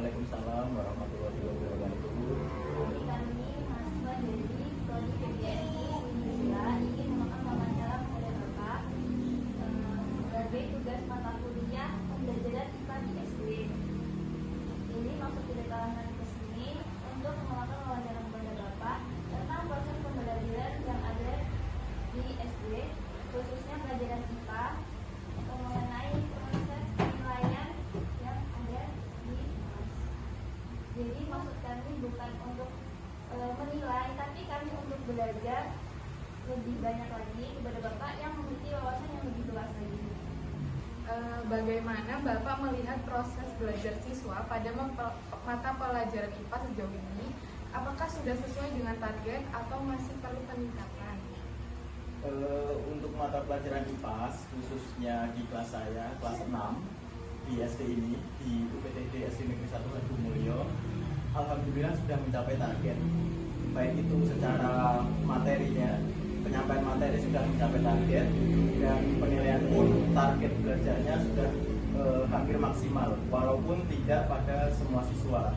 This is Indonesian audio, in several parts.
Waalaikumsalam warahmatullahi wabarakatuh. Kami mahasiswa dari Prodi PGRI Indonesia ingin melakukan wawancara kepada Bapak sebagai tugas mata kuliah pembelajaran IPA di SD. Jadi maksud kedatangan kami ke sini untuk melakukan wawancara kepada Bapak tentang proses pembelajaran yang ada di SD, khususnya pelajaran IPA, mengenai proses penilaian yang ada di kelas. Jadi maksud kami bukan untuk menilai, tapi kami untuk belajar lebih banyak lagi kepada Bapak yang memiliki wawasan yang lebih luas lagi. Bagaimana Bapak melihat proses belajar siswa pada mata pelajaran IPA sejauh ini? Apakah sudah sesuai dengan target atau masih perlu peningkatan? Untuk mata pelajaran IPA, khususnya di kelas saya, kelas 6 di SD ini, di UPTD SD Negeri 1 Haji Mulyo, alhamdulillah sudah mencapai target. Baik itu secara materinya, penyampaian materi sudah mencapai target, dan penilaian pun target belajarnya sudah hampir maksimal, walaupun tidak pada semua siswa,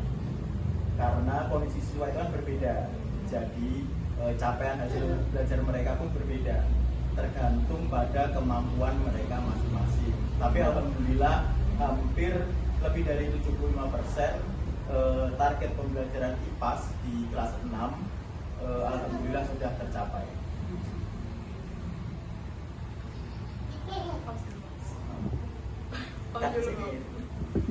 karena kondisi siswa itu kan berbeda. Jadi capaian hasil belajar mereka pun berbeda, tergantung pada kemampuan mereka masing-masing. Tapi alhamdulillah hampir lebih dari 75% target pembelajaran IPAS di kelas 6 alhamdulillah sudah tercapai.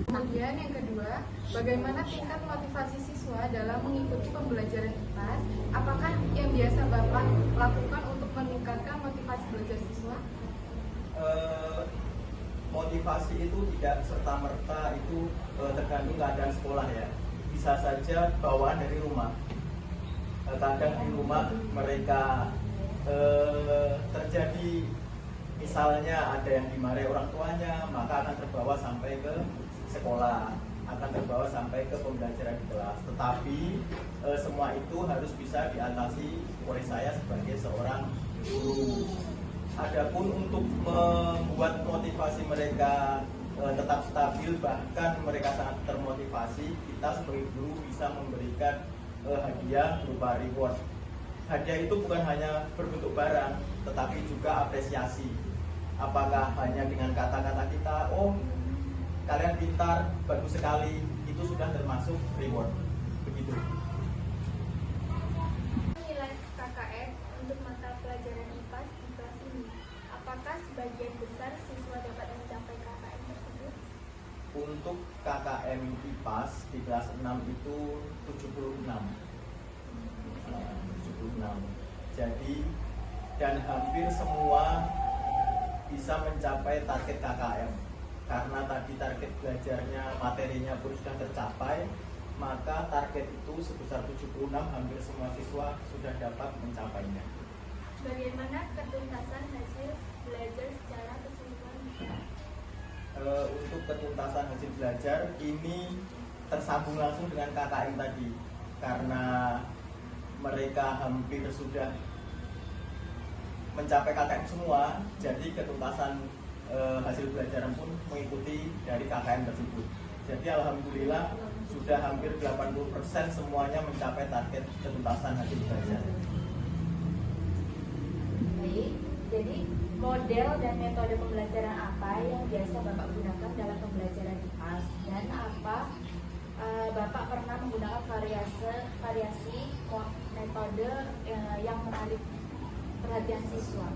Kemudian yang kedua, bagaimana tingkat motivasi siswa dalam mengikuti pembelajaran IPAS? Apakah yang biasa Bapak lakukan untuk meningkatkan motivasi belajar siswa? Motivasi itu tidak serta-merta itu tergantung keadaan sekolah ya. Bisa saja bawaan dari rumah. Kadang di rumah mereka terjadi, misalnya ada yang dimarahi orang tuanya, maka akan terbawa sampai ke sekolah, akan terbawa sampai ke pembelajaran di kelas. Tetapi semua itu harus bisa diatasi oleh saya sebagai seorang guru. Adapun untuk membuat motivasi mereka tetap stabil, bahkan mereka sangat termotivasi, kita sebagai guru bisa memberikan hadiah berupa reward. Hadiah itu bukan hanya berbentuk barang, tetapi juga apresiasi. Apakah hanya dengan kata-kata kita, oh kalian pintar, bagus sekali, itu sudah termasuk reward. Begitu. Nilai KKM untuk mata pelajaran IPA di kelas ini, apakah sebagian besar siswa dapat mencapai KKM tersebut? Untuk KKM IPAS di kelas 6 itu 76. Jadi, dan hampir semua bisa mencapai target KKM. Karena tadi target belajarnya, materinya pun sudah tercapai, maka target itu sebesar 76, hampir semua siswa sudah dapat mencapainya. Bagaimana ketuntasan hasil belajar secara keseluruhan? Untuk ketuntasan hasil belajar ini tersambung langsung dengan KKM tadi, karena mereka hampir sudah mencapai KKM semua, jadi ketuntasan hasil belajar pun mengikuti dari KKM tersebut. Jadi alhamdulillah sudah hampir 80% semuanya mencapai target ketuntasan hasil belajar. Baik, jadi model dan metode pembelajaran apa yang biasa Bapak gunakan dalam pembelajaran IPAS, dan apa Bapak pernah menggunakan variasi metode yang menarik perhatian siswa?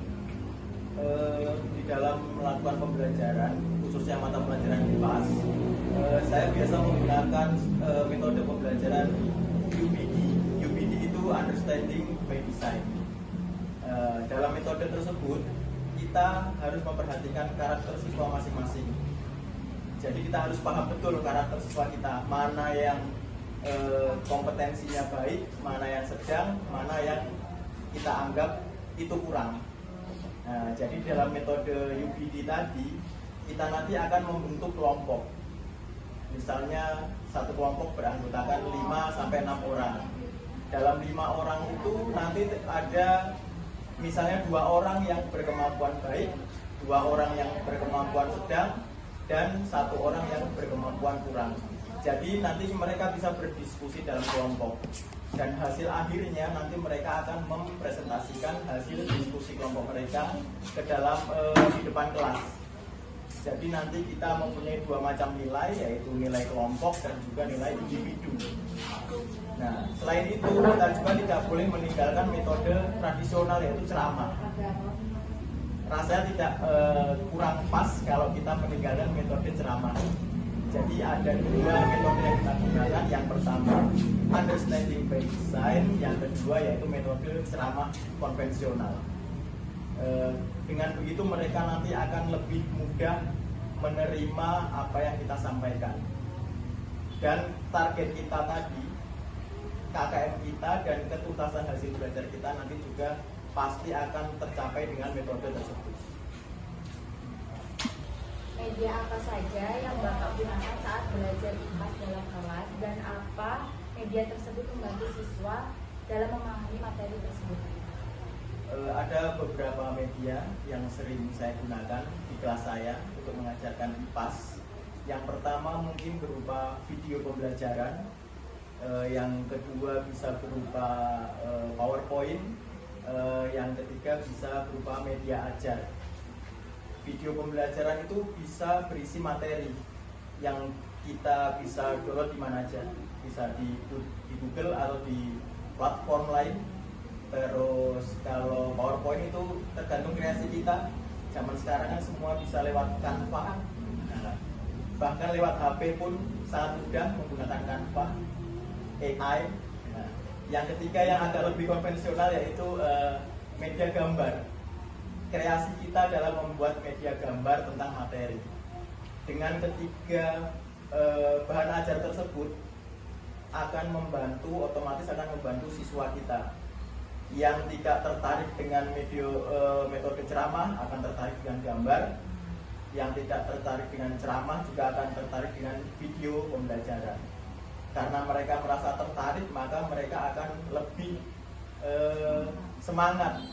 Di dalam melakukan pembelajaran, khususnya mata pelajaran IPAS, saya biasa menggunakan metode pembelajaran UBD. UBD itu Understanding by Design. Dalam metode tersebut, kita harus memperhatikan karakter siswa masing-masing. Jadi kita harus paham betul karakter siswa kita, mana yang kompetensinya baik, mana yang sedang, mana yang kita anggap itu kurang. Nah, jadi dalam metode UBD tadi, kita nanti akan membentuk kelompok. Misalnya satu kelompok beranggotakan 5-6 orang. Dalam 5 orang itu nanti ada misalnya 2 orang yang berkemampuan baik, 2 orang yang berkemampuan sedang, dan 1 orang yang berkemampuan kurang. Jadi nanti mereka bisa berdiskusi dalam kelompok dan hasil akhirnya nanti mereka akan mempresentasikan hasil diskusi kelompok mereka ke dalam di depan kelas. Jadi nanti kita mempunyai dua macam nilai, yaitu nilai kelompok dan juga nilai individu. Nah, selain itu kita juga tidak boleh meninggalkan metode tradisional, yaitu ceramah. Rasanya tidak kurang pas kalau kita meninggalkan metode ceramah. Jadi ada dua metode yang kita gunakan. Yang pertama understanding by design, yang kedua yaitu metode ceramah konvensional. Dengan begitu mereka nanti akan lebih mudah menerima apa yang kita sampaikan. Dan target kita tadi, KKM kita dan ketuntasan hasil belajar kita nanti juga pasti akan tercapai dengan metode tersebut. Media apa saja yang Bapak gunakan saat belajar IPAS dalam kelas dan apa media tersebut membantu siswa dalam memahami materi tersebut? Ada beberapa media yang sering saya gunakan di kelas saya untuk mengajarkan IPAS. Yang pertama mungkin berupa video pembelajaran, yang kedua bisa berupa PowerPoint, yang ketiga bisa berupa media ajar. Video pembelajaran itu bisa berisi materi yang kita bisa download di mana aja, bisa di Google atau di platform lain. Terus kalau PowerPoint itu tergantung kreasi kita. Zaman sekarang kan semua bisa lewat Canva. Nah, bahkan lewat HP pun sangat mudah menggunakan Canva, AI. Nah, yang ketiga yang agak lebih konvensional yaitu media gambar. Kreasi kita dalam membuat media gambar tentang materi. Dengan ketiga bahan ajar tersebut akan membantu, otomatis akan membantu siswa kita yang tidak tertarik dengan metode ceramah akan tertarik dengan gambar, yang tidak tertarik dengan ceramah juga akan tertarik dengan video pembelajaran. Karena mereka merasa tertarik, maka mereka akan lebih semangat,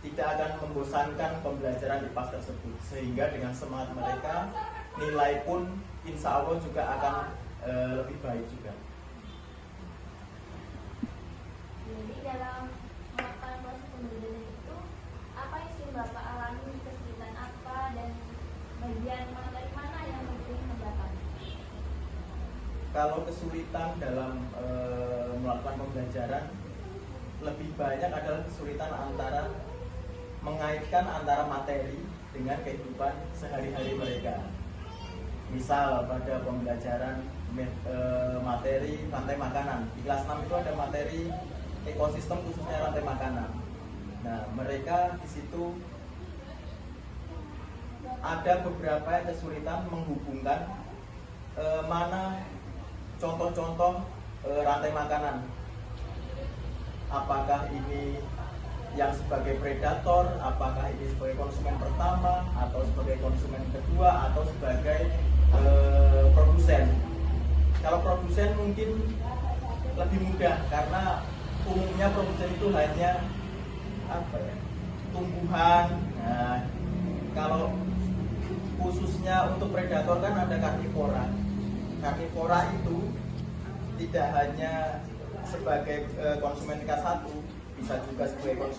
tidak akan membosankan pembelajaran di IPAS tersebut, sehingga dengan semangat mereka nilai pun insya Allah juga akan lebih baik juga. Jadi dalam melakukan proses pembelajaran itu, apa yang sih Bapak alami, kesulitan apa, dan bagian materi mana yang lebih memberatkan? Kalau kesulitan dalam melakukan pembelajaran, lebih banyak adalah kesulitan antara mengaitkan antara materi dengan kehidupan sehari-hari mereka. Misal pada pembelajaran materi rantai makanan, di kelas 6 itu ada materi ekosistem khususnya rantai makanan. Nah, mereka di situ ada beberapa kesulitan menghubungkan mana contoh-contoh rantai makanan. Apakah ini yang sebagai predator, apakah ini sebagai konsumen pertama, atau sebagai konsumen kedua, atau sebagai produsen. Kalau produsen mungkin lebih mudah karena umumnya produsen itu hanya tumbuhan. Nah, kalau khususnya untuk predator kan ada karnivora. Karnivora itu tidak hanya sebagai konsumen tingkat 1, bisa juga sebagai konsumen